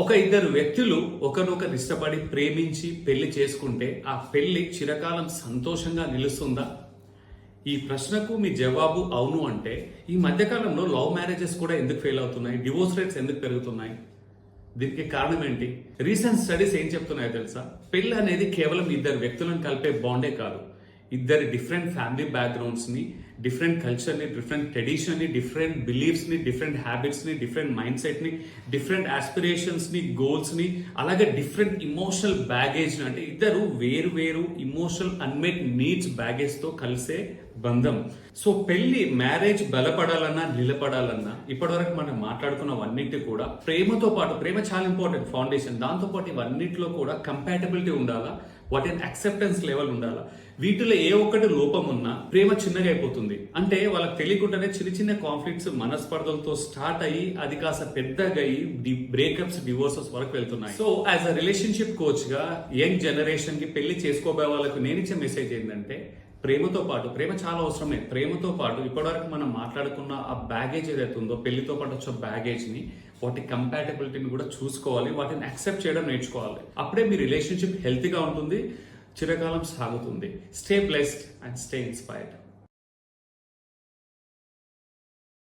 ఒక ఇద్దరు వ్యక్తులు ఒకరినొకరు ఇష్టపడి ప్రేమించి పెళ్లి చేసుకుంటే ఆ పెళ్లి చిరకాలం సంతోషంగా నిలుస్తుందా? ఈ ప్రశ్నకు మీ జవాబు అవును అంటే ఈ మధ్యకాలంలో లవ్ మ్యారేజెస్ కూడా ఎందుకు ఫెయిల్ అవుతున్నాయి? డివోర్స్ రేట్స్ ఎందుకు పెరుగుతున్నాయి? దీనికి కారణం ఏంటి? రీసెంట్ స్టడీస్ ఏం చెప్తున్నాయో తెలుసా? పెళ్లి అనేది కేవలం ఇద్దరు వ్యక్తులను కలిపే బాండే కాదు. ఇద్దరి డిఫరెంట్ ఫ్యామిలీ బ్యాక్గ్రౌండ్స్ ని, డిఫరెంట్ కల్చర్ ని, డిఫరెంట్ ట్రెడిషన్ ని, డిఫరెంట్ బిలీఫ్స్ ని, డిఫరెంట్ హ్యాబిట్స్ ని, డిఫరెంట్ మైండ్ సెట్ ని, డిఫరెంట్ ఆస్పిరేషన్స్ ని, గోల్స్ ని, అలాగే డిఫరెంట్ ఇమోషనల్ బ్యాగేజ్ ని, అంటే ఇద్దరు వేరు వేరు ఇమోషనల్ అన్మెట్ నీడ్స్ బ్యాగేజ్ తో కలిసే బంధం. సో పెళ్లి మ్యారేజ్ బలపడాలన్నా నిలబడాలన్నా ఇప్పటివరకు మనం మాట్లాడుకున్నవన్నిటి కూడా ప్రేమతో పాటు, ప్రేమ చాలా ఇంపార్టెంట్ ఫౌండేషన్, దాంతో పాటు ఇవన్నిటిలో కూడా కంపాటబిలిటీ ఉండాలా, వాటి యాక్సెప్టెన్స్ లెవెల్ ఉండాలా. వీటిలో ఏ ఒక్కటి లోపం ఉన్నా ప్రేమ చిన్నగా అయిపోతుంది. అంటే వాళ్ళకి తెలియకుండానే చిన్న చిన్న కాన్ఫ్లిక్ట్స్ మనస్పర్ధలతో స్టార్ట్ అయ్యి అది కాస్త పెద్దగా అయ్యి బ్రేకప్స్, డివోర్సెస్ వరకు వెళ్తున్నాయి. So as a relationship coach గా యంగ్ జనరేషన్ కి పెళ్లి చేసుకోబోయే వాళ్ళకు నేను ఇచ్చే మెసేజ్ ఏంటంటే, ప్రేమతో పాటు, ప్రేమ చాలా అవసరమే, ప్రేమతో పాటు ఇప్పటివరకు మనం మాట్లాడుకున్న ఆ బ్యాగేజ్ ఏదైతే ఉందో, పెళ్లితో పాటు వచ్చే బ్యాగేజ్ ని, వాటి కంపాటబిలిటీని కూడా చూసుకోవాలి, వాటిని యాక్సెప్ట్ చేయడం నేర్చుకోవాలి. అప్పుడే మీ రిలేషన్షిప్ హెల్తీగా ఉంటుంది, చిరకాలం సాగుతుంది. Stay blessed and stay inspired.